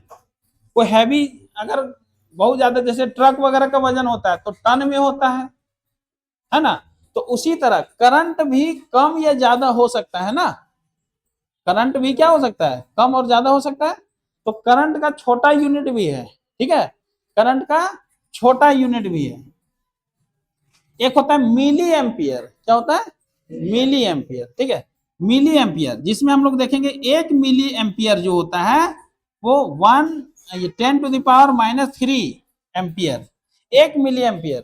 कोई हैवी अगर बहुत ज्यादा जैसे ट्रक वगैरह का वजन होता है तो टन में होता है ना। तो उसी तरह करंट भी कम या ज्यादा हो सकता है ना, करंट भी क्या हो सकता है? कम और ज्यादा हो सकता है। तो करंट का छोटा यूनिट भी है, ठीक है, करंट का छोटा यूनिट भी है। एक होता है मिली एम्पियर, क्या होता है? मिली एम्पियर, ठीक है, मिली एम्पियर, जिसमें हम लोग देखेंगे 1 मिली एम्पियर जो होता है वो 10⁻³ एम्पियर। 1 मिली एम्पियर,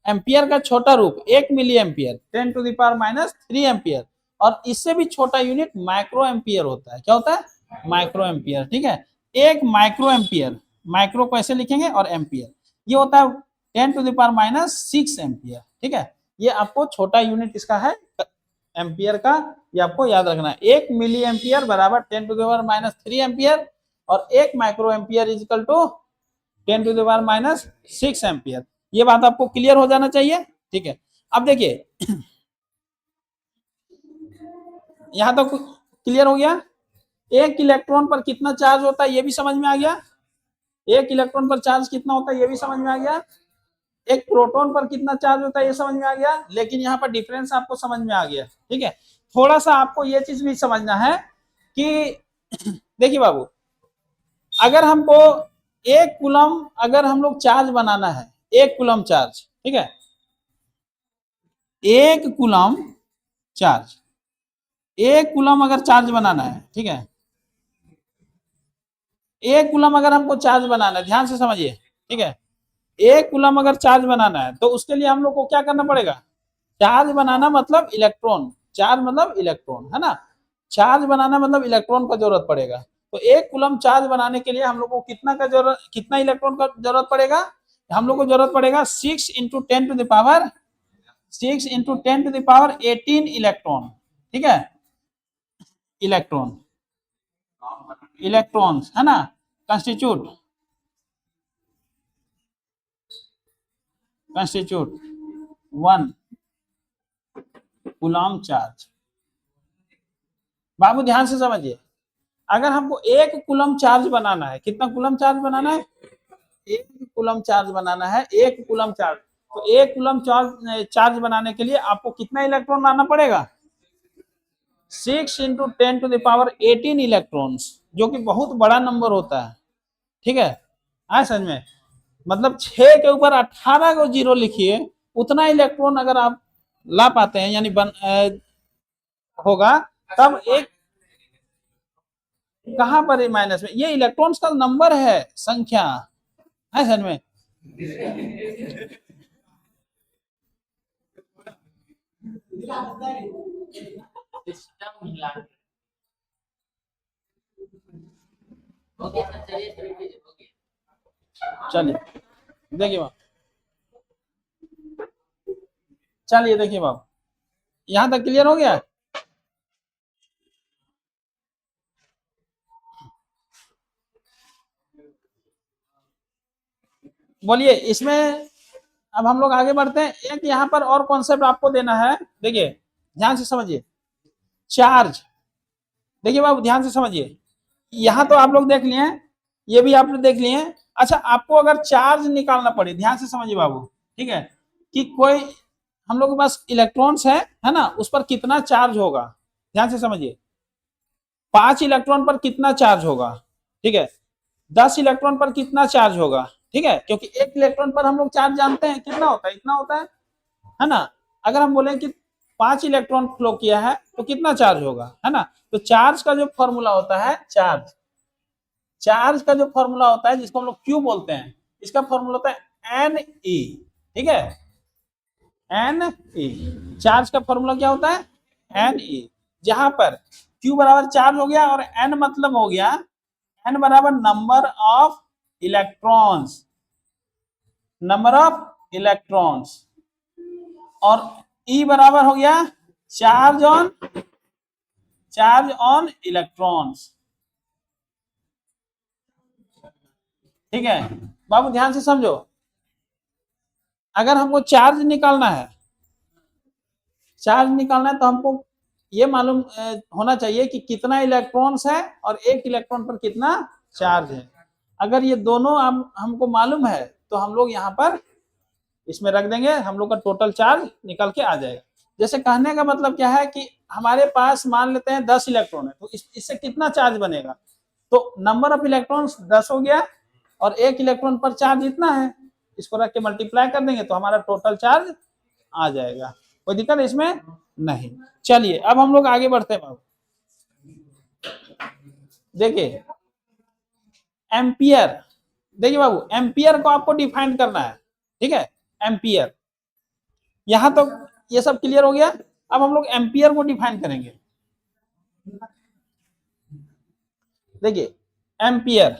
एम्पियर का छोटा रूप 1 मिली एम्पियर, 10⁻³ एम्पियर, और इससे भी छोटा यूनिट माइक्रो एम्पियर होता है। क्या होता है? माइक्रो एम्पियर, ठीक है। 1 माइक्रो एम्पियर, माइक्रो को ऐसे लिखेंगे और एम्पियर ये होता है 10⁻⁶ एम्पियर, ठीक है। ये आपको छोटा यूनिट इसका है एम्पियर का, ये आपको याद रखना है। 1 मिली एम्पियर बराबर 10 to the power minus 3 ampere, और 1 micro ampere is equal to 10 to the power minus 6 ampere. ये बात आपको क्लियर हो जाना चाहिए, ठीक है। अब देखिए यहां तक क्लियर हो गया। एक इलेक्ट्रॉन पर कितना चार्ज होता है ये भी समझ में आ गया, एक इलेक्ट्रॉन पर चार्ज कितना होता है ये भी समझ में आ गया, एक प्रोटॉन पर कितना चार्ज होता है ये समझ में आ गया, लेकिन यहाँ पर डिफरेंस आपको समझ में आ गया, ठीक है। थोड़ा सा आपको ये चीज भी समझना है कि देखिए बाबू, अगर हमको 1 कूलम अगर हम लोग चार्ज बनाना है, 1 कूलम चार्ज, ठीक है, 1 कूलम चार्ज, 1 कूलम अगर चार्ज बनाना है, ठीक है, 1 कूलम अगर हमको चार्ज बनाना है, ध्यान से समझिए, ठीक है, 1 कूलम अगर चार्ज बनाना है तो उसके लिए हम लोग को क्या करना पड़ेगा, चार्ज बनाना मतलब इलेक्ट्रॉन, चार्ज मतलब इलेक्ट्रॉन, है ना, चार्ज बनाना मतलब इलेक्ट्रॉन का जरूरत पड़ेगा। तो 1 कूलम चार्ज बनाने के लिए हम लोग को कितना इलेक्ट्रॉन का जरूरत पड़ेगा, हम लोग को जरूरत पड़ेगा 6 into 10 to the power 6 into 10 to the power 18 electron, ठीक है, इलेक्ट्रॉन, इलेक्ट्रॉन्स, है ना, कंस्टिट्यूट कंस्टिट्यूट 1 कूलम चार्ज। बाबू ध्यान से समझिए, अगर हमको 1 कूलम चार्ज बनाना है, कितना कूलम चार्ज बनाना है, 1 कूलम चार्ज बनाना है, 1 कूलम चार्ज, तो 1 कूलम चार्ज बनाने के लिए आपको कितना इलेक्ट्रॉन लाना पड़ेगा, 6 into 10 to the power 18 electrons, जो कि बहुत बड़ा नंबर होता है, ठीक है, आए समझ में, मतलब 6 के ऊपर 18 को जीरो लिखिए, उतना इलेक्ट्रॉन अगर आप ला पाते हैं, यानी होगा, तब एक कहां पर है माइनस में, ये इलेक्ट्रॉन्स का नंबर है, संख्या है समझ में। चलिए देखिए बाबू, चलिए देखिए बाबू, यहां तक क्लियर हो गया। बोलिए इसमें, अब हम लोग आगे बढ़ते हैं। एक यहाँ पर और कॉन्सेप्ट आपको देना है, देखिए ध्यान से समझिए, चार्ज, देखिए बाबू ध्यान से समझिए, यहाँ तो आप लोग देख लिए, ये भी आपने देख लिए। अच्छा, आपको अगर चार्ज निकालना पड़े, ध्यान से समझिए बाबू, ठीक है, कि कोई हम लोग के पास इलेक्ट्रॉन्स है ना, उस पर कितना चार्ज होगा, ध्यान से समझिए, 5 इलेक्ट्रॉन पर कितना चार्ज होगा, ठीक है, 10 इलेक्ट्रॉन पर कितना चार्ज होगा, ठीक है, क्योंकि 1 इलेक्ट्रॉन पर हम लोग चार्ज जानते हैं कितना होता है, इतना होता है ना। अगर हम बोले कि 5 इलेक्ट्रॉन फ्लो किया है तो कितना चार्ज होगा, है ना। तो चार्ज का जो फॉर्मूला होता है, चार्ज का जो फॉर्मूला होता है, जिसको हम लोग क्यू बोलते हैं, इसका फॉर्मूला होता है एन ई, ठीक है, एन ई, चार्ज का फॉर्मूला क्या होता है, एन ई, जहां पर क्यू बराबर चार्ज हो गया और एन मतलब हो गया, एन बराबर number of electrons, number of electrons, और ई बराबर हो गया चार्ज ऑन इलेक्ट्रॉन्स, ठीक है। बाबू ध्यान से समझो, अगर हमको चार्ज निकालना है, चार्ज निकालना है तो हमको ये मालूम होना चाहिए कि कितना इलेक्ट्रॉन्स है और 1 इलेक्ट्रॉन पर कितना चार्ज है। अगर ये दोनों हमको मालूम है तो हम लोग यहाँ पर इसमें रख देंगे, हम लोग का टोटल चार्ज निकल के आ जाएगा। जैसे कहने का मतलब क्या है कि हमारे पास मान लेते हैं 10 इलेक्ट्रॉन है, तो इससे कितना चार्ज बनेगा, तो नंबर ऑफ इलेक्ट्रॉन्स 10 हो गया और 1 इलेक्ट्रॉन पर चार्ज इतना है, इसको रख के मल्टीप्लाई कर देंगे तो हमारा टोटल चार्ज आ जाएगा, कोई दिक्कत इसमें नहीं। चलिए अब हम लोग आगे बढ़ते हैं बाबू, देखिए एम्पियर, देखिए बाबू एम्पियर को आपको डिफाइन करना है, ठीक है, एम्पियर, यहां तो ये सब क्लियर हो गया। अब हम लोग एम्पियर को डिफाइन करेंगे, देखिए एम्पियर,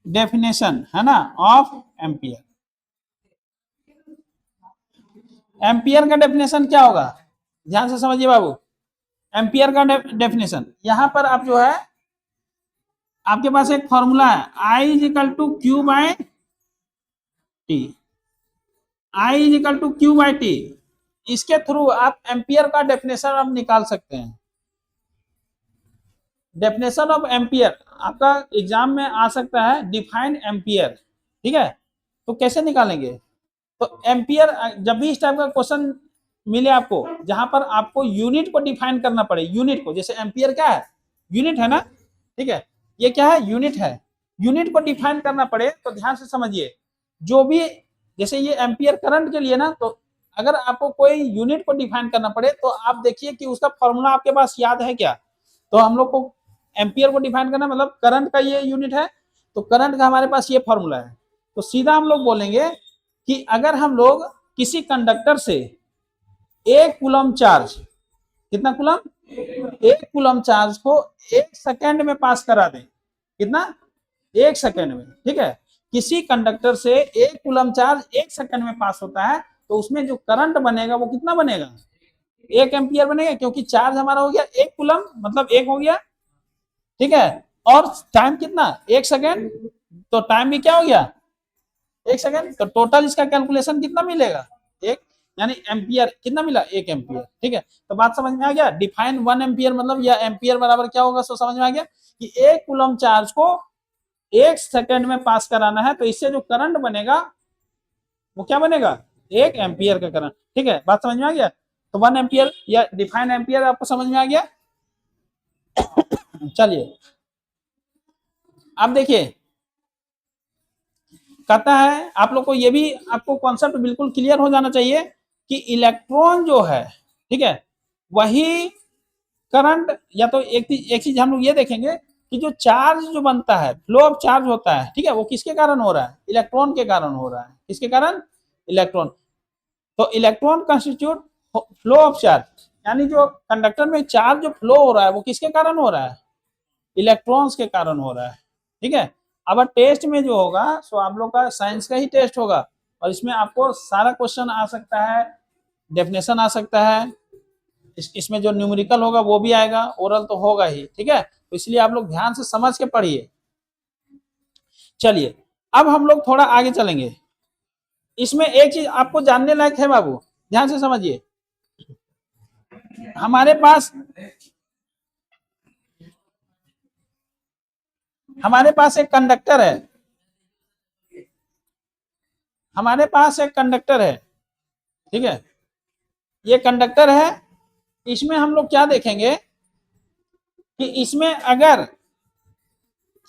डेफिनेशन है ना ऑफ एम्पियर, एम्पियर का डेफिनेशन क्या होगा, ध्यान से समझिए बाबू, एम्पियर का डेफिनेशन यहां पर आप जो है आपके पास एक फॉर्मूला है, I is equal to Q by T, I is equal to Q by T. इसके थ्रू आप एम्पियर का डेफिनेशन आप निकाल सकते हैं। डेफिनेशन ऑफ एम्पियर आपका एग्जाम में आ सकता है, डिफाइन एम्पियर, ठीक है। तो कैसे निकालेंगे, तो एम्पियर जब भी इस टाइप का क्वेश्चन मिले आपको जहां पर आपको यूनिट को डिफाइन करना पड़े, यूनिट को, जैसे एम्पियर क्या है, यूनिट है ना, ठीक है, ये क्या है, यूनिट है, यूनिट को डिफाइन करना पड़े तो ध्यान से समझिए, जो भी जैसे ये एम्पियर करंट के लिए ना, तो अगर आपको कोई यूनिट को डिफाइन करना पड़े तो आप देखिए कि उसका फॉर्मूला आपके पास याद है क्या। तो हम लोग को एम्पियर को डिफाइन करना मतलब करंट का ये यूनिट है, तो करंट का हमारे पास ये फॉर्मूला है। तो सीधा हम लोग बोलेंगे कि अगर हम लोग किसी कंडक्टर से एक कूलम चार्ज, कितना कूलम, एक कूलम चार्ज को एक सेकेंड में पास करा दें, कितना, एक सेकेंड में, ठीक है, किसी कंडक्टर से एक कूलम चार्ज एक सेकेंड में पास होता है, तो उसमें जो करंट बनेगा वो कितना बनेगा, एक एम्पियर बनेगा, क्योंकि चार्ज हमारा हो गया एक कूलम, मतलब एक हो गया, ठीक है, और टाइम कितना, एक सेकेंड, तो टाइम भी क्या हो गया, एक सेकेंड, तो टोटल इसका कैलकुलेशन कितना मिलेगा, एक, यानी एम्पियर कितना मिला, एक एम्पियर, ठीक है। तो बात समझ में आ गया, डिफाइन वन एम्पियर मतलब या एम्पियर बराबर क्या होगा, सो समझ में आ गया कि एक कूलम चार्ज को एक सेकेंड में पास कराना है, तो इससे जो करंट बनेगा वो क्या बनेगा, एक एम्पियर का करंट, ठीक है, बात समझ में आ गया। तो वन एम्पियर या डिफाइन एम्पियर आपको समझ में आ गया। चलिए अब देखिए, कहता है आप लोग को ये भी आपको कॉन्सेप्ट बिल्कुल क्लियर हो जाना चाहिए कि इलेक्ट्रॉन जो है, ठीक है, वही करंट, या तो एक चीज हम लोग ये देखेंगे कि जो चार्ज जो बनता है, फ्लो ऑफ चार्ज होता है, ठीक है, वो किसके कारण हो रहा है, इलेक्ट्रॉन के कारण हो रहा है, किसके कारण, इलेक्ट्रॉन। तो electron constitute flow of charge, यानी जो कंडक्टर में चार्ज जो फ्लो हो रहा है वो किसके कारण हो रहा है, इलेक्ट्रॉन्स के कारण हो रहा है, ठीक है। अब टेस्ट में जो होगा सो आप लोग का साइंस का ही टेस्ट होगा, और इसमें आपको सारा क्वेश्चन आ सकता है, डेफिनेशन आ सकता है, इसमें जो न्यूमेरिकल होगा वो भी आएगा, ओरल तो होगा ही, ठीक है। तो इसलिए आप लोग ध्यान से समझ के पढ़िए। चलिए अब हम लोग थोड़ा आगे चलेंगे, इसमें एक चीज आपको जानने लायक है बाबू, ध्यान से समझिए, हमारे पास एक कंडक्टर है, हमारे पास एक कंडक्टर है, ठीक है, ये कंडक्टर है, इसमें हम लोग क्या देखेंगे कि इसमें अगर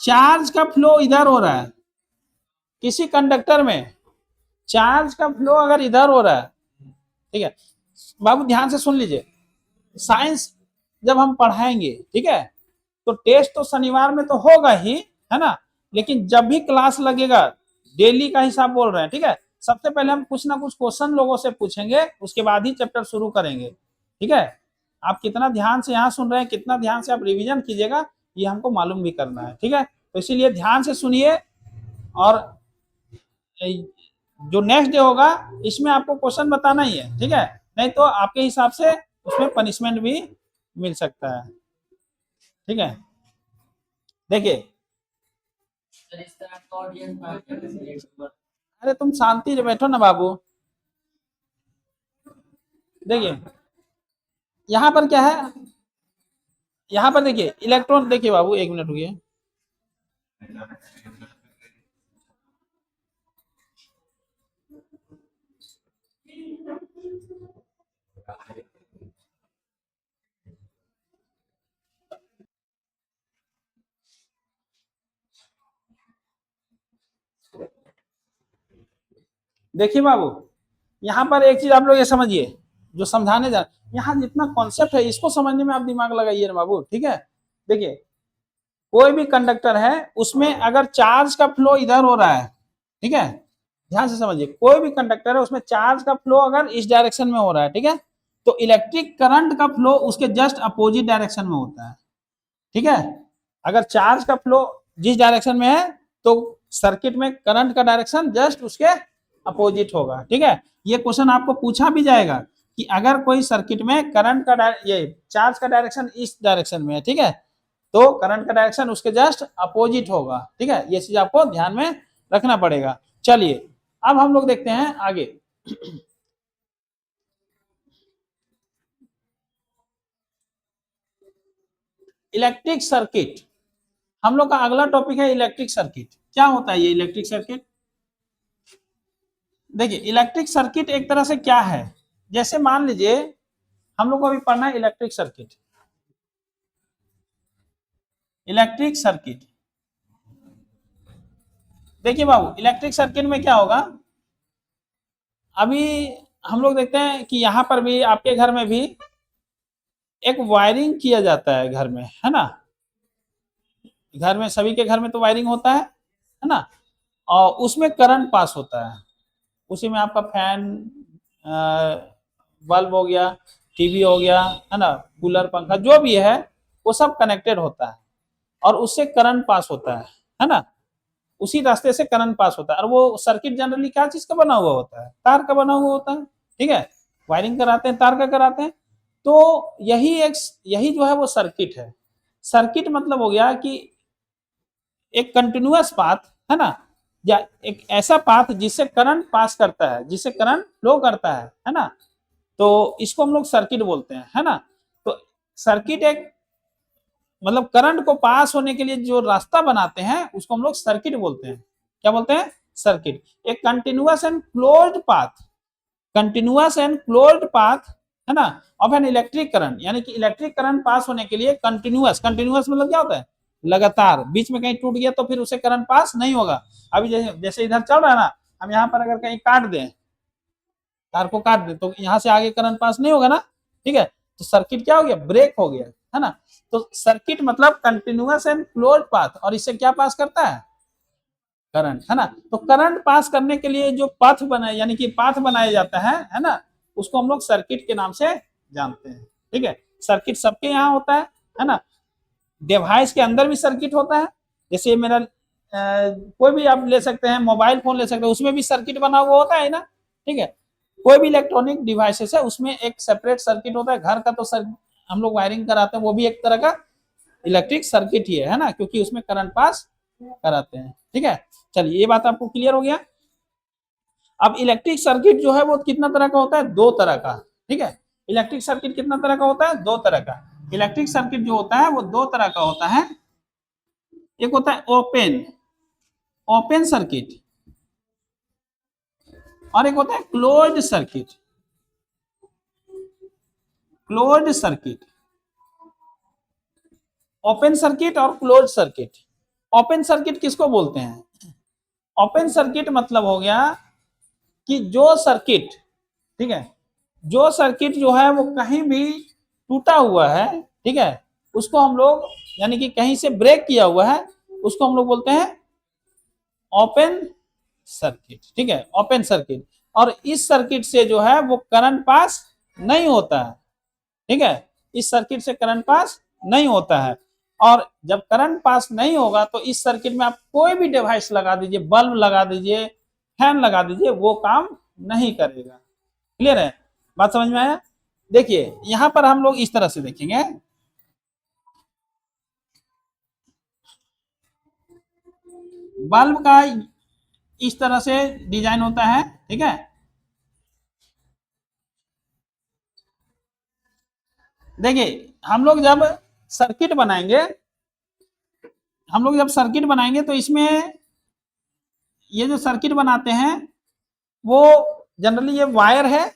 चार्ज का फ्लो इधर हो रहा है, किसी कंडक्टर में चार्ज का फ्लो अगर इधर हो रहा है, ठीक है, बाबू ध्यान से सुन लीजिए, साइंस जब हम पढ़ाएंगे, ठीक है, तो टेस्ट तो शनिवार में तो होगा ही, है ना, लेकिन जब भी क्लास लगेगा, डेली का हिसाब बोल रहे हैं, ठीक है, सबसे पहले हम कुछ ना कुछ क्वेश्चन लोगों से पूछेंगे, उसके बाद ही चैप्टर शुरू करेंगे, ठीक है। आप कितना ध्यान से यहाँ सुन रहे हैं, कितना ध्यान से आप रिवीजन कीजिएगा, ये हमको मालूम भी करना है, ठीक है। तो इसीलिए ध्यान से सुनिए, और जो नेक्स्ट डे होगा इसमें आपको क्वेश्चन बताना ही है, ठीक है, नहीं तो आपके हिसाब से उसमें पनिशमेंट भी मिल सकता है, ठीक है। देखिए, अरे तुम शांति से बैठो ना बाबू, देखिए यहाँ पर क्या है, यहाँ पर देखिए इलेक्ट्रॉन, देखिए बाबू एक मिनट रुकिए, देखिए बाबू, यहाँ पर एक चीज आप लोग ये समझिए, जो समझाने जा, यहाँ जितना कॉन्सेप्ट है इसको समझने में आप दिमाग लगाइए ना बाबू, ठीक है। देखिए कोई भी कंडक्टर है उसमें अगर चार्ज का फ्लो इधर हो रहा है, ठीक है, ध्यान से समझिए, कोई भी कंडक्टर है उसमें चार्ज का फ्लो अगर इस डायरेक्शन में हो रहा है, ठीक है, तो इलेक्ट्रिक करंट का फ्लो उसके जस्ट अपोजिट डायरेक्शन में होता है, ठीक है। अगर चार्ज का फ्लो जिस डायरेक्शन में है तो सर्किट में करंट का डायरेक्शन जस्ट उसके अपोजिट होगा, ठीक है। ये क्वेश्चन आपको पूछा भी जाएगा, कि अगर कोई सर्किट में करंट का ये चार्ज का डायरेक्शन इस डायरेक्शन में है, ठीक है, तो करंट का डायरेक्शन उसके जस्ट अपोजिट होगा, ठीक है, ये चीज आपको ध्यान में रखना पड़ेगा। चलिए अब हम लोग देखते हैं आगे। इलेक्ट्रिक सर्किट, हम लोग का अगला टॉपिक है इलेक्ट्रिक सर्किट। क्या होता है ये इलेक्ट्रिक सर्किट? देखिए इलेक्ट्रिक सर्किट एक तरह से क्या है, जैसे मान लीजिए हम लोग को अभी पढ़ना है इलेक्ट्रिक सर्किट। इलेक्ट्रिक सर्किट, देखिए बाबू इलेक्ट्रिक सर्किट में क्या होगा, अभी हम लोग देखते हैं कि यहाँ पर भी आपके घर में भी एक वायरिंग किया जाता है घर में, है ना, घर में सभी के घर में तो वायरिंग होता है ना, और उसमें करंट पास होता है, उसी में आपका फैन, बल्ब हो गया, टीवी हो गया, है ना, कूलर पंखा जो भी है वो सब कनेक्टेड होता है और उससे करंट पास होता है ना, उसी रास्ते से करंट पास होता है। और वो सर्किट जनरली क्या चीज का बना हुआ होता है? तार का बना हुआ होता है, ठीक है, वायरिंग कराते हैं तार का कराते हैं। तो यही जो है वो सर्किट है। सर्किट मतलब हो गया कि एक कंटिन्यूअस पाथ, है ना, या एक ऐसा पाथ जिससे करंट पास करता है, जिससे करंट फ्लो करता है ना, तो इसको हम लोग सर्किट बोलते हैं, है ना। तो सर्किट एक मतलब करंट को पास होने के लिए जो रास्ता बनाते हैं उसको हम लोग सर्किट बोलते हैं। क्या बोलते हैं? सर्किट। एक continuous and closed path, continuous and closed path, है ना, ऑफ एन इलेक्ट्रिक करंट, यानी कि इलेक्ट्रिक करंट पास होने के लिए कंटिन्यूअस, कंटिन्यूअस मतलब क्या होता है? लगातार, बीच में कहीं टूट गया तो फिर उसे करंट पास नहीं होगा। अभी जैसे इधर चल रहा है ना, हम यहाँ पर अगर कहीं काट दें, तार को काट दें, तो यहाँ से आगे करंट पास नहीं होगा ना, ठीक है, तो सर्किट क्या हो गया? ब्रेक हो गया, है ना। तो सर्किट मतलब कंटिन्यूअस एंड क्लोज्ड पाथ, और इससे क्या पास करता है? करंट, है ना। तो करंट पास करने के लिए जो पथ बनाए यानी कि पाथ बनाया जाता है ना, उसको हम लोग सर्किट के नाम से जानते हैं, ठीक है। सर्किट सबके यहाँ होता है ना। डिवाइस के अंदर भी सर्किट होता है, जैसे मेरा कोई भी आप ले सकते हैं, मोबाइल फोन ले सकते हैं, उसमें भी सर्किट बना हुआ होता है ना, ठीक है। कोई भी इलेक्ट्रॉनिक डिवाइसेस है उसमें एक सेपरेट सर्किट होता है। घर का तो हम लोग वायरिंग कराते हैं, वो भी एक तरह का इलेक्ट्रिक सर्किट ही है ना, क्योंकि उसमें करंट पास कराते हैं, ठीक है। चलिए ये बात आपको क्लियर हो गया। अब इलेक्ट्रिक सर्किट जो है वो कितना तरह का होता है? दो तरह का, ठीक है। इलेक्ट्रिक सर्किट कितना तरह का होता है? दो तरह का। इलेक्ट्रिक सर्किट जो होता है वो दो तरह का होता है। एक होता है ओपन, ओपन सर्किट, और एक होता है closed circuit, closed circuit. Open circuit और क्लोज्ड सर्किट। ओपन सर्किट किसको बोलते हैं? ओपन सर्किट मतलब हो गया कि जो सर्किट, ठीक है, जो सर्किट जो है वो कहीं भी टूटा हुआ है, ठीक है, उसको हम लोग यानी कि कहीं से ब्रेक किया हुआ है, उसको हम लोग बोलते हैं ओपन सर्किट, ठीक है, ओपन सर्किट। और इस सर्किट से जो है वो करंट पास नहीं होता है, ठीक है, इस सर्किट से करंट पास नहीं होता है। और जब करंट पास नहीं होगा तो इस सर्किट में आप कोई भी डिवाइस लगा दीजिए, बल्ब लगा दीजिए, फैन लगा दीजिए, वो काम नहीं करेगा। क्लियर है? बात समझ में आया? देखिए यहां पर हम लोग इस तरह से देखेंगे, बल्ब का इस तरह से डिजाइन होता है, ठीक है। देखिए हम लोग जब सर्किट बनाएंगे, हम लोग जब सर्किट बनाएंगे तो इसमें ये जो सर्किट बनाते हैं वो जनरली ये वायर है,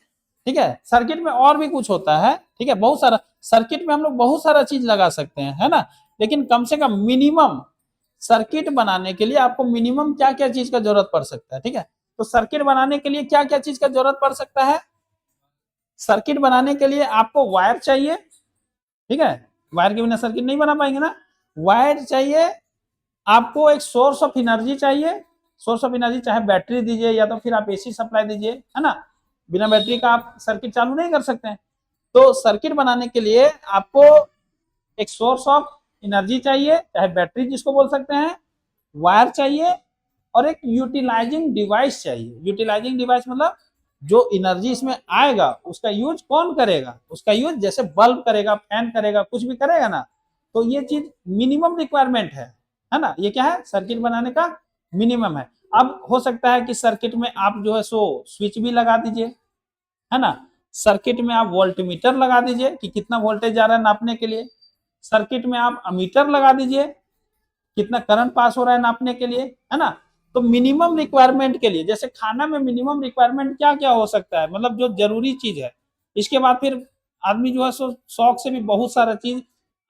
ठीक है। सर्किट में और भी कुछ होता है, ठीक है, बहुत सारा सर्किट में हम लोग बहुत सारा चीज लगा सकते हैं, है ना, लेकिन कम से कम मिनिमम सर्किट बनाने के लिए आपको मिनिमम क्या क्या चीज का जरूरत पड़ सकता है, ठीक है। तो सर्किट बनाने के लिए क्या क्या चीज का जरूरत पड़ सकता है? सर्किट बनाने के लिए आपको वायर चाहिए, ठीक है, वायर के बिना सर्किट नहीं बना पाएंगे ना। वायर चाहिए, आपको एक सोर्स ऑफ एनर्जी चाहिए, सोर्स ऑफ एनर्जी चाहे बैटरी दीजिए या तो फिर आप एसी सप्लाई दीजिए, है ना, बिना बैटरी का आप सर्किट चालू नहीं कर सकते हैं। तो सर्किट बनाने के लिए आपको एक सोर्स ऑफ एनर्जी चाहिए, चाहे बैटरी जिसको बोल सकते हैं, वायर चाहिए, और एक यूटिलाइजिंग डिवाइस चाहिए। यूटिलाइजिंग डिवाइस मतलब जो एनर्जी इसमें आएगा उसका यूज कौन करेगा, उसका यूज जैसे बल्ब करेगा, फैन करेगा, कुछ भी करेगा ना, तो ये चीज मिनिमम रिक्वायरमेंट है ना, ये क्या है, सर्किट बनाने का मिनिमम है। अब हो सकता है कि सर्किट में आप जो है सो स्विच भी लगा दीजिए, है ना, सर्किट में आप वोल्टमीटर लगा दीजिए कि कितना वोल्टेज जा रहा है नापने के लिए, सर्किट में आप अमीटर लगा दीजिए कितना करंट पास हो रहा है नापने के लिए, है ना। तो मिनिमम रिक्वायरमेंट के लिए, जैसे खाना में मिनिमम रिक्वायरमेंट क्या क्या हो सकता है, मतलब जो जरूरी चीज है, इसके बाद फिर आदमी जो है सो शौक से भी बहुत सारा चीज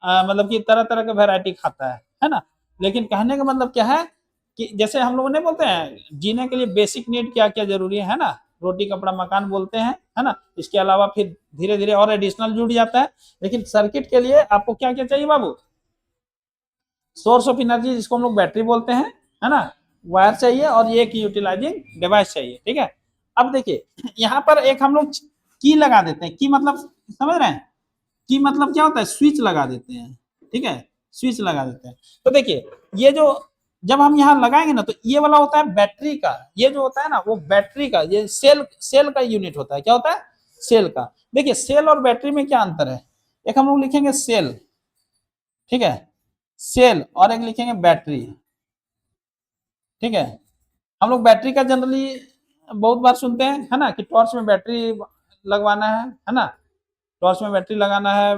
मतलब कि तरह तरह का वेरायटी खाता है ना। लेकिन कहने का मतलब क्या है कि जैसे हम लोग नहीं बोलते हैं जीने के लिए बेसिक नीड क्या क्या जरूरी है ना, रोटी कपड़ा मकान बोलते हैं, है ना, इसके अलावा फिर धीरे धीरे और एडिशनल जुड़ जाता है। लेकिन सर्किट के लिए आपको क्या क्या चाहिए बाबू, सोर्स ऑफ एनर्जी जिसको हम लोग बैटरी बोलते हैं, है ना, वायर चाहिए और ये एक यूटिलाइजिंग डिवाइस चाहिए, ठीक है। अब देखिए यहाँ पर एक हम लोग की लगा देते हैं, की मतलब समझ रहे हैं, की मतलब क्या होता है, स्विच लगा देते हैं, ठीक है, स्विच लगा देते हैं। तो देखिए ये जो जब हम यहाँ लगाएंगे ना, तो ये वाला होता है बैटरी का, ये जो होता है ना वो बैटरी का, ये सेल सेल का यूनिट होता है, क्या होता है, सेल का। देखिए सेल और बैटरी में क्या अंतर है, एक हम लोग लिखेंगे सेल, ठीक है, सेल, और एक लिखेंगे बैटरी, ठीक है। हम लोग बैटरी का जनरली बहुत बार सुनते हैं, है ना, कि टॉर्च में बैटरी लगवाना है ना, टॉर्च में बैटरी लगाना है,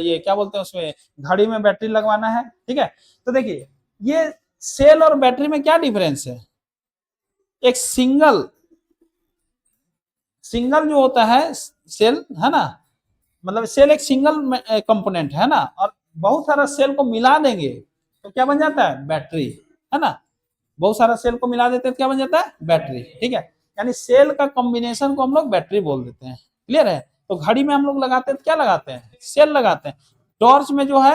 ये क्या बोलते हैं उसमें, घड़ी में बैटरी लगवाना है, ठीक है। तो देखिए ये सेल और बैटरी में क्या डिफरेंस है, एक सिंगल सिंगल जो होता है सेल, है ना, मतलब सेल एक सिंगल कंपोनेंट है ना, और बहुत सारा सेल को मिला देंगे तो क्या बन जाता है, बैटरी, है ना, बहुत सारा सेल को मिला देते हैं तो क्या बन जाता है, बैटरी, ठीक है। यानी सेल का कॉम्बिनेशन को हम लोग बैटरी बोल देते हैं, क्लियर है। तो घड़ी में हम लोग लगाते हैं तो क्या लगाते हैं, सेल लगाते हैं। टॉर्च में जो है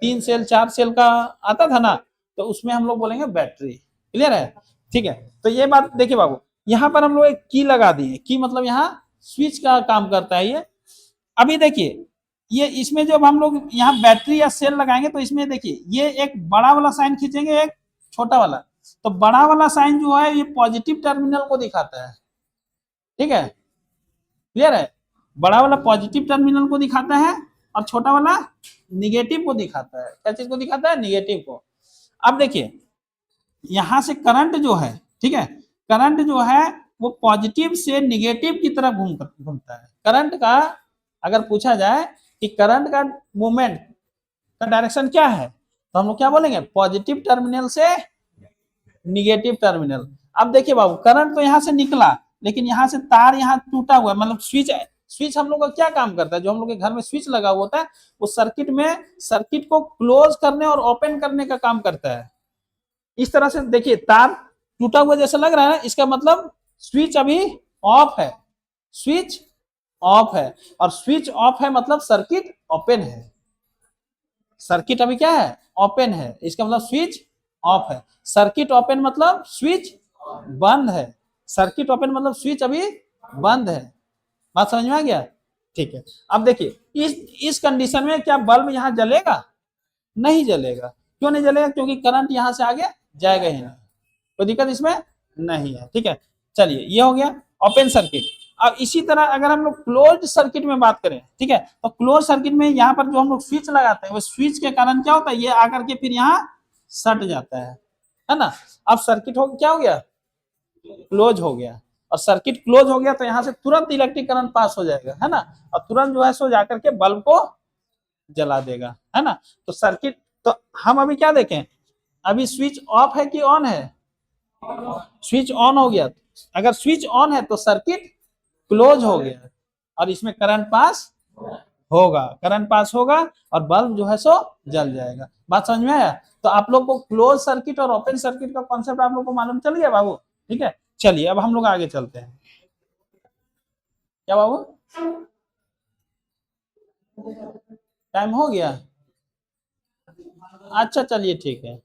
3 सेल 4 सेल का आता था ना, तो उसमें हम लोग बोलेंगे बैटरी, क्लियर है, ठीक है। तो ये बात देखिए बाबू, यहाँ पर हम लोग एक की लगा दिए, की मतलब यहाँ स्विच का काम करता है ये। अभी देखिए ये इसमें जब हम लोग यहाँ बैटरी या सेल लगाएंगे तो इसमें देखिए ये एक बड़ा वाला साइन खींचेंगे, एक छोटा वाला, तो बड़ा वाला साइन जो है ये पॉजिटिव टर्मिनल को दिखाता है, ठीक है, क्लियर है, बड़ा वाला पॉजिटिव टर्मिनल को दिखाता है और छोटा वाला निगेटिव को दिखाता है, क्या चीज को दिखाता है, निगेटिव को। अब देखिए यहां से करंट जो है, ठीक है, करंट जो है वो पॉजिटिव से निगेटिव की तरफ घूमता है। करंट का अगर पूछा जाए कि करंट का मूवमेंट का डायरेक्शन क्या है, तो हम लोग क्या बोलेंगे, पॉजिटिव टर्मिनल से निगेटिव टर्मिनल। अब देखिए बाबू करंट तो यहाँ से निकला, लेकिन यहाँ से तार यहाँ टूटा हुआ है, मतलब स्विच है, स्विच हम लोग का क्या काम करता है, जो हम लोग के घर में स्विच लगा हुआ होता है वो सर्किट में सर्किट को क्लोज करने और ओपन करने का काम करता है। इस तरह से देखिए तार टूटा हुआ जैसा लग रहा है ना, इसका मतलब स्विच अभी ऑफ है, स्विच ऑफ है, और स्विच ऑफ है मतलब सर्किट ओपन है, सर्किट अभी क्या है, ओपन है, इसका मतलब स्विच ऑफ है। सर्किट ओपन मतलब स्विच बंद है, सर्किट ओपन मतलब स्विच अभी बंद है। बात समझ में आ गया, ठीक है। अब देखिए इस कंडीशन में क्या बल्ब यहाँ जलेगा, नहीं जलेगा, क्यों नहीं जलेगा, क्योंकि करंट यहां से आगे जाएगा ही नहीं, कोई दिक्कत इसमें नहीं है, ठीक है। चलिए ये हो गया ओपन सर्किट। अब इसी तरह अगर हम लोग क्लोज सर्किट में बात करें, ठीक है, तो क्लोज सर्किट में यहाँ पर जो हम लोग स्विच लगाते हैं वो स्विच के कारण क्या होता है, ये आकर के फिर यहाँ सट जाता है ना। अब सर्किट हो क्या हो गया, क्लोज हो गया, और सर्किट क्लोज हो गया तो यहाँ से तुरंत इलेक्ट्रिक करंट पास हो जाएगा, है ना, और तुरंत जो है सो जाकर के बल्ब को जला देगा, है ना। तो सर्किट, तो हम अभी क्या देखें, अभी स्विच ऑफ है कि ऑन है, स्विच ऑन हो गया, अगर स्विच ऑन है तो सर्किट क्लोज हो गया और इसमें करंट पास होगा, करंट पास होगा और बल्ब जो है सो जल जाएगा। बात समझ में आया। तो आप लोग को क्लोज सर्किट और ओपन सर्किट का कॉन्सेप्ट आप लोग को मालूम चल गया बाबू, ठीक है। चलिए अब हम लोग आगे चलते हैं, क्या बाबू, टाइम हो गया, अच्छा चलिए ठीक है।